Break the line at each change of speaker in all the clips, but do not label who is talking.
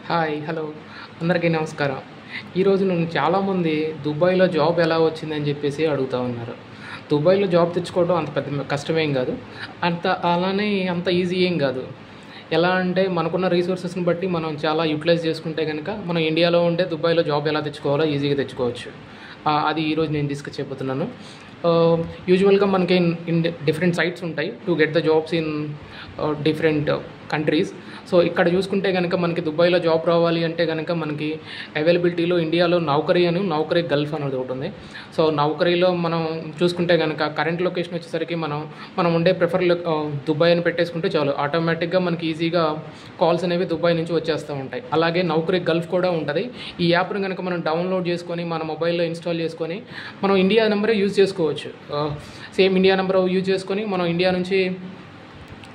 Hi. Hello. అందరికీ నమస్కారం. ఈరోజు నన్ను చాలామంది దుబాయ్‌లో జాబ్ ఎలా వచ్చిందని జెప్పేసి అడుగుతా ఉన్నారు. దుబాయ్‌లో జాబ్ తెచ్చుకోవడం అంత పెద్ద కష్టమేం గాదు. అలానే అంత ఈజీ ఏం గాదు. ఎలా అంటే మనకున్న రిసోర్సెస్‌ని బట్టి మనం చాలా యుటిలైజ్ చేసుకుంటే గనక మనం ఇండియాలో ఉండే దుబాయ్‌లో జాబ్ ఎలా తెచ్చుకోవాలో ఈజీగా తెచ్చుకోవచ్చు. అది ఈరోజు నేను డిస్కస్ చేయబోతున్నాను. యూజువల్‌గా మనకి ఇన్ డిఫరెంట్ సైట్స్ ఉంటాయి to get the jobs in different countries. So ఇక్కడ చూసుకుంటే గనక మనకి దుబాయ్‌లో జాబ్ రావాలి అంటే గనక మనకి అవైలబిలిటీలో ఇండియాలో నౌకరీ గల్ఫ్ అనేది ఒకటి ఉంది. సో నౌకరీలో మనం చూసుకుంటే గనక కరెంట్ లొకేషన్ వచ్చేసరికి మనం ఉండే దుబాయ్ అని పెట్టేసుకుంటే చాలు, ఆటోమేటిక్గా మనకి ఈజీగా కాల్స్ అనేవి దుబాయ్ నుంచి వచ్చేస్తూ ఉంటాయి. అలాగే నౌకరీ గల్ఫ్ కూడా ఉంటుంది. ఈ యాప్ని కనుక మనం డౌన్లోడ్ చేసుకొని మన మొబైల్లో ఇన్స్టాల్ చేసుకొని మనం ఇండియా నెంబరే యూజ్ చేసుకోవచ్చు. సేమ్ ఇండియా నెంబర్ యూజ్ చేసుకొని మనం ఇండియా నుంచి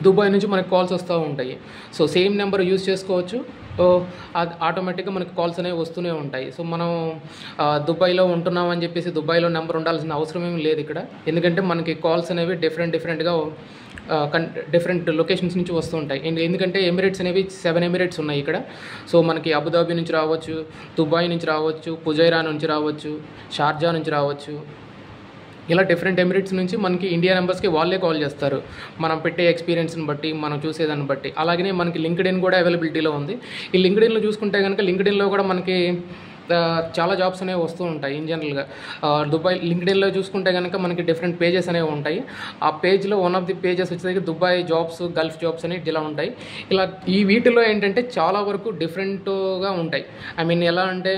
దుబాయ్ నుంచి మనకి కాల్స్ వస్తూ ఉంటాయి. సో సేమ్ నెంబర్ యూజ్ చేసుకోవచ్చు. అది ఆటోమేటిక్గా మనకి కాల్స్ అనేవి వస్తూనే ఉంటాయి. సో మనం దుబాయ్లో ఉంటున్నామని చెప్పేసి దుబాయ్లో నెంబర్ ఉండాల్సిన అవసరం ఏమి లేదు ఇక్కడ. ఎందుకంటే మనకి కాల్స్ అనేవి డిఫరెంట్గా డిఫరెంట్ లొకేషన్స్ నుంచి వస్తూ ఉంటాయి. ఎందుకంటే ఎమిరేట్స్ అనేవి 7 ఎమిరేట్స్ ఉన్నాయి ఇక్కడ. సో మనకి అబుదాబి నుంచి రావచ్చు, దుబాయ్ నుంచి రావచ్చు, పుజైరా నుంచి రావచ్చు, షార్జా నుంచి రావచ్చు. ఇలా డిఫరెంట్ ఎమిరేట్స్ నుంచి మనకి ఇండియా నెంబర్స్కి వాళ్ళే కాల్ చేస్తారు, మనం పెట్టే ఎక్స్పీరియన్స్ని బట్టి, మనం చూసేదాన్ని బట్టి. అలాగనే మనకి లింక్డ్ఇన్ కూడా అవైలబిలిటీలో ఉంది. ఈ లింక్డ్ఇన్లో చూసుకుంటే కనుక లింక్డ్ఇన్లో కూడా మనకి చాలా జాబ్స్ అనేవి వస్తూ ఉంటాయి. ఇన్ జనరల్గా దుబాయ్ లింక్డ్ఇన్లో చూసుకుంటే కనుక మనకి డిఫరెంట్ పేజెస్ అనేవి ఉంటాయి. ఆ పేజ్లో వన్ ఆఫ్ ది పేజెస్ వచ్చేసరికి దుబాయ్ జాబ్స్, గల్ఫ్ జాబ్స్ అనేవి ఇలా ఉంటాయి. ఈ వీటిలో ఏంటంటే చాలా వరకు డిఫరెంట్గా ఉంటాయి. ఐ మీన్ ఎలా అంటే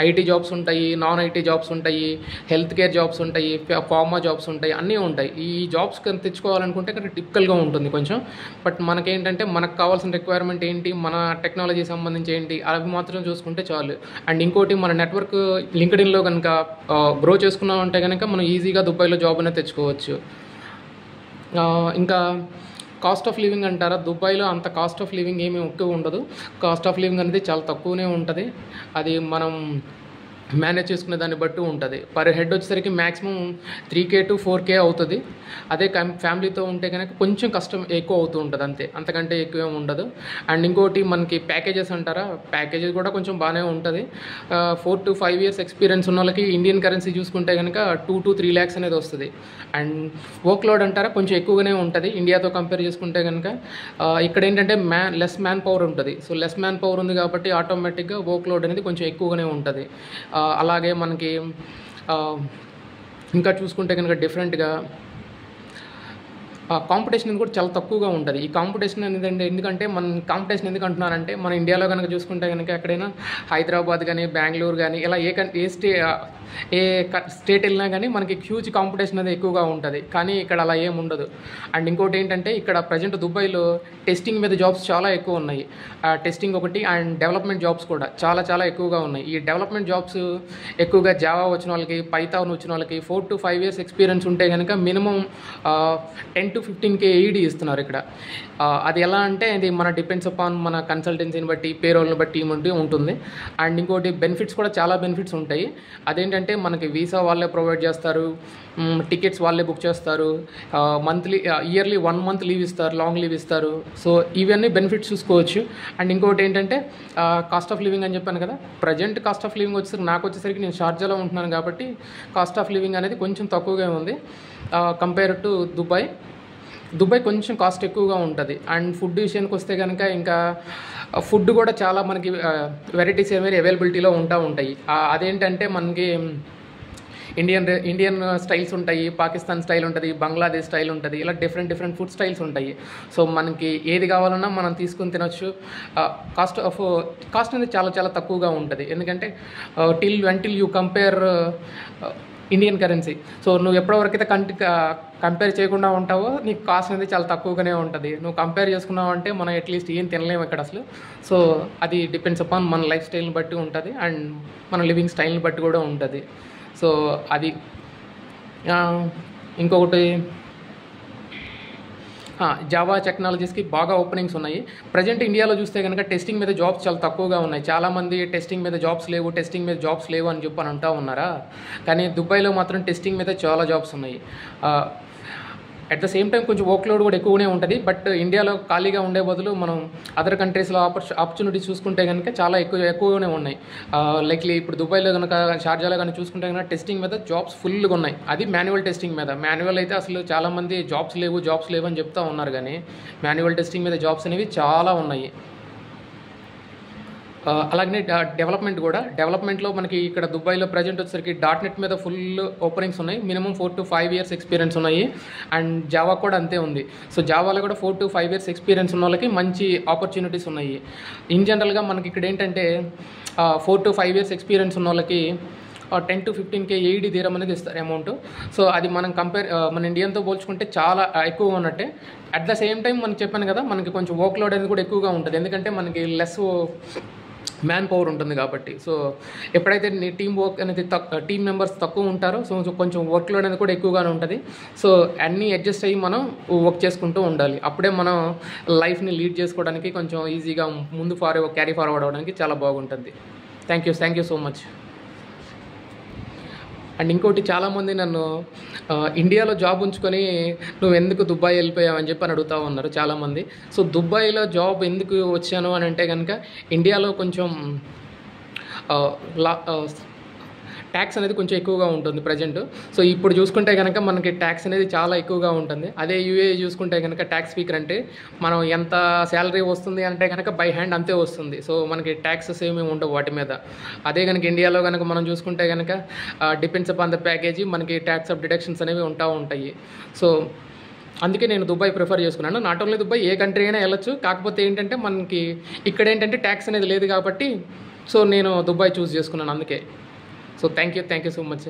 ఐటీ జాబ్స్ ఉంటాయి, నాన్ ఐటీ జాబ్స్ ఉంటాయి, హెల్త్ కేర్ జాబ్స్ ఉంటాయి, ఫార్మా జాబ్స్ ఉంటాయి, అన్నీ ఉంటాయి. ఈ జాబ్స్ తెచ్చుకోవాలనుకుంటే ఇక్కడ టిపికల్గా ఉంటుంది కొంచెం. బట్ మనకేంటంటే మనకు కావాల్సిన రిక్వైర్మెంట్ ఏంటి, మన టెక్నాలజీ సంబంధించి ఏంటి, అవి మాత్రం చూసుకుంటే చాలు. అండ్ ఇంకోటి మన నెట్వర్క్ లింక్డ్ఇన్లో కనుక గ్రో చేసుకున్నామంటే కనుక మనం ఈజీగా దుబాయ్లో జాబ్ అనేది తెచ్చుకోవచ్చు. ఇంకా కాస్ట్ ఆఫ్ లివింగ్ అంటారా, దుబాయ్లో అంత కాస్ట్ ఆఫ్ లివింగ్ ఏమీ ఎక్కువ ఉండదు. కాస్ట్ ఆఫ్ లివింగ్ అనేది చాలా తక్కువనే ఉంటుంది. అది మనం మేనేజ్ చేసుకునే దాన్ని బట్టి ఉంటుంది. పర్ హెడ్ వచ్చేసరికి మ్యాక్సిమం 3K to 4K అవుతుంది. అదే ఫ్యామిలీతో ఉంటే కనుక కొంచెం కష్టం ఎక్కువ అవుతూ ఉంటుంది, అంతకంటే ఎక్కువ ఏమి ఉండదు. అండ్ ఇంకోటి మనకి ప్యాకేజెస్ అంటారా, ప్యాకేజెస్ కూడా కొంచెం బాగానే ఉంటుంది. 4 to 5 years ఎక్స్పీరియన్స్ ఉన్న వాళ్ళకి ఇండియన్ కరెన్సీ చూసుకుంటే కనుక 2 to 3 lakhs అనేది వస్తుంది. అండ్ వర్క్ లోడ్ అంటారా కొంచెం ఎక్కువగానే ఉంటుంది ఇండియాతో కంపేర్ చేసుకుంటే కనుక. ఇక్కడ ఏంటంటే లెస్ మ్యాన్ పవర్ ఉంటుంది. సో లెస్ మ్యాన్ పవర్ ఉంది కాబట్టి ఆటోమేటిక్గా వర్క్ లోడ్ అనేది కొంచెం ఎక్కువగానే ఉంటుంది. అలాగే మనకి ఇంకా చూసుకుంటే కనుక డిఫరెంట్గా కాంపిటీషన్ కూడా చాలా తక్కువగా ఉంటుంది. ఈ కాంపిటీషన్ అనేది ఎందుకంటే కాంపిటీషన్ ఎందుకు అంటున్నారంటే మన ఇండియాలో కనుక చూసుకుంటే కనుక ఎక్కడైనా హైదరాబాద్ కానీ, బెంగళూరు కానీ, ఇలా ఏ స్టేట్ వెళ్ళినా కానీ మనకి హ్యూజ్ కాంపిటీషన్ అనేది ఎక్కువగా ఉంటుంది. కానీ ఇక్కడ అలా ఏమి ఉండదు. అండ్ ఇంకోటి ఏంటంటే ఇక్కడ ప్రజెంట్ దుబాయ్లో టెస్టింగ్ మీద జాబ్స్ చాలా ఎక్కువ ఉన్నాయి. టెస్టింగ్ ఒకటి, అండ్ డెవలప్మెంట్ జాబ్స్ కూడా చాలా చాలా ఎక్కువగా ఉన్నాయి. ఈ డెవలప్మెంట్ జాబ్స్ ఎక్కువగా జావా వచ్చిన వాళ్ళకి, పైథాన్ వచ్చిన వాళ్ళకి 4 to 5 years ఎక్స్పీరియన్స్ ఉంటే కనుక మినిమం 10 to 15K ED ఇస్తున్నారు ఇక్కడ. అది ఎలా అంటే అది మన డిపెండ్స్ అపాన్ మన కన్సల్టెన్సీని బట్టి, పేరోల్ని బట్టి ఉంటుంది. అండ్ ఇంకోటి బెనిఫిట్స్ కూడా చాలా బెనిఫిట్స్ ఉంటాయి. అదేంటంటే మనకి వీసా వాళ్ళే ప్రొవైడ్ చేస్తారు, టికెట్స్ వాళ్ళే బుక్ చేస్తారు, ఇయర్లీ 1 month లీవ్ ఇస్తారు, లాంగ్ లీవ్ ఇస్తారు. సో ఇవన్నీ బెనిఫిట్స్ చూసుకోవచ్చు. అండ్ ఇంకోటి ఏంటంటే కాస్ట్ ఆఫ్ లివింగ్ అని చెప్పాను కదా, ప్రజెంట్ కాస్ట్ ఆఫ్ లివింగ్ వచ్చేసరికి నేను షార్జాలో ఉంటున్నాను కాబట్టి కాస్ట్ ఆఫ్ లివింగ్ అనేది కొంచెం తక్కువగా ఉంది కంపేర్ టు దుబాయ్ కొంచెం కాస్ట్ ఎక్కువగా ఉంటుంది. అండ్ ఫుడ్ విషయానికి వస్తే కనుక ఇంకా ఫుడ్ కూడా చాలా మనకి వెరైటీస్ అనేవి అవైలబిలిటీలో ఉంటాయి. అదేంటంటే మనకి ఇండియన్ స్టైల్స్ ఉంటాయి, పాకిస్తాన్ స్టైల్ ఉంటుంది, బంగ్లాదేశ్ స్టైల్ ఉంటుంది. ఇలా డిఫరెంట్ ఫుడ్ స్టైల్స్ ఉంటాయి. సో మనకి ఏది కావాలన్నా మనం తీసుకుని తినొచ్చు. కాస్ట్ అనేది చాలా చాలా తక్కువగా ఉంటుంది. ఎందుకంటే until you compare Indian currency. So నువ్వు ఎప్పటివరకైతే కంపేర్ చేయకుండా ఉంటావో నీకు కాస్ట్ అనేది చాలా తక్కువగానే ఉంటుంది. నువ్వు కంపేర్ చేసుకున్నావు అంటే మనం అట్లీస్ట్ ఏం తినలేము ఇక్కడ అసలు. సో అది డిపెండ్స్ అపాన్ మన లైఫ్ స్టైల్ని బట్టి ఉంటుంది, అండ్ మన లివింగ్ స్టైల్ని బట్టి కూడా ఉంటుంది. సో అది ఇంకొకటి జావా టెక్నాలజీస్కి బాగా ఓపెనింగ్స్ ఉన్నాయి. ప్రజెంట్ ఇండియాలో చూస్తే కనుక టెస్టింగ్ మీద జాబ్స్ చాలా తక్కువగా ఉన్నాయి. చాలామంది టెస్టింగ్ మీద జాబ్స్ లేవు అని అంటూ ఉన్నారా. కానీ దుబాయ్లో మాత్రం టెస్టింగ్ మీద చాలా జాబ్స్ ఉన్నాయి. అట్ ద సేమ్ టైం కొంచెం వర్క్ లోడ్ కూడా ఎక్కువనే ఉంటుంది. బట్ ఇండియాలో ఖాళీగా ఉండే బదులు మనం అదర్ కంట్రీస్లో ఆపర్చునిటీ చూసుకుంటే కనుక చాలా ఎక్కువగానే ఉన్నాయి. లైక్లీ ఇప్పుడు దుబాయ్లో కనుక, షార్జాలో కనుక చూసుకుంటే కనుక టెస్టింగ్ మీద జాబ్స్ ఫుల్గా ఉన్నాయి. అది మాన్యువల్ టెస్టింగ్ మీద. మాన్యువల్ అయితే అసలు చాలామంది జాబ్స్ లేవు అని చెప్తా ఉన్నారు, కానీ మాన్యువల్ టెస్టింగ్ మీద జాబ్స్ అనేవి చాలా ఉన్నాయి. అలాగనే డెవలప్మెంట్లో మనకి ఇక్కడ దుబాయ్లో ప్రజెంట్ వచ్చేసరికి .NET మీద ఫుల్ ఓపెనింగ్స్ ఉన్నాయి. మినిమం 4 to 5 years ఎక్స్పీరియన్స్ ఉన్నాయి. అండ్ జావా కూడా అంతే ఉంది. సో జావాలో కూడా 4 to 5 years ఎక్స్పీరియన్స్ ఉన్న వాళ్ళకి మంచి ఆపర్చునిటీస్ ఉన్నాయి. ఇన్ జనరల్గా మనకి ఇక్కడ ఏంటంటే 4 to 5 years ఎక్స్పీరియన్స్ ఉన్న వాళ్ళకి 10 to 15K AED తీరం అనేది ఇస్తారు అమౌంట్. సో అది మనం మన ఇండియన్తో పోల్చుకుంటే చాలా ఎక్కువగా ఉన్నట్టే. అట్ ద సేమ్ టైం మనకి చెప్పాను కదా, మనకి కొంచెం వర్క్ లోడ్ అనేది కూడా ఎక్కువగా ఉంటుంది. ఎందుకంటే మనకి లెస్ మ్యాన్ పవర్ ఉంటుంది కాబట్టి. సో ఎప్పుడైతే టీమ్ వర్క్ అనేది టీమ్ మెంబర్స్ తక్కువ ఉంటారో సో కొంచెం వర్క్ లోడ్ అనేది కూడా ఎక్కువగానే ఉంటుంది. సో అన్నీ అడ్జస్ట్ అయ్యి మనం వర్క్ చేసుకుంటూ ఉండాలి. అప్పుడే మనం లైఫ్ని లీడ్ చేసుకోవడానికి కొంచెం ఈజీగా ముందు క్యారీ ఫార్వర్డ్ అవ్వడానికి చాలా బాగుంటుంది. Thank you so much. And ఇంకోటి, చాలామంది నన్ను ఇండియాలో జాబ్ ఉంచుకొని నువ్వు ఎందుకు దుబాయ్ వెళ్ళిపోయావని చెప్పి అని అడుగుతూ ఉన్నారు చాలామంది. సో దుబాయ్లో జాబ్ ఎందుకు వచ్చాను అని అంటే కనుక, ఇండియాలో కొంచెం ట్యాక్స్ అనేది కొంచెం ఎక్కువగా ఉంటుంది ప్రజెంట్. సో ఇప్పుడు చూసుకుంటే కనుక మనకి ట్యాక్స్ అనేది చాలా ఎక్కువగా ఉంటుంది. అదే యూఏఈ చూసుకుంటే కనుక ట్యాక్స్ స్పీకర్ అంటే మనం ఎంత శాలరీ వస్తుంది అంటే కనుక బై హ్యాండ్ అంతే వస్తుంది. సో మనకి ట్యాక్సెస్ ఏమీ ఉండవు వాటి మీద. అదే కనుక ఇండియాలో కనుక మనం చూసుకుంటే కనుక డిపెండ్స్ అపాన్ ద ప్యాకేజీ మనకి ట్యాక్స్ ఆఫ్ డిడక్షన్స్ అనేవి ఉంటాయి. సో అందుకే నేను దుబాయ్ ప్రిఫర్ చేసుకున్నాను. Not only Dubai, A country అయినా వెళ్ళొచ్చు. కాకపోతే ఏంటంటే మనకి ఇక్కడ ఏంటంటే ట్యాక్స్ అనేది లేదు కాబట్టి సో నేను దుబాయ్ చూస్ చేసుకున్నాను అందుకే. So thank you so much.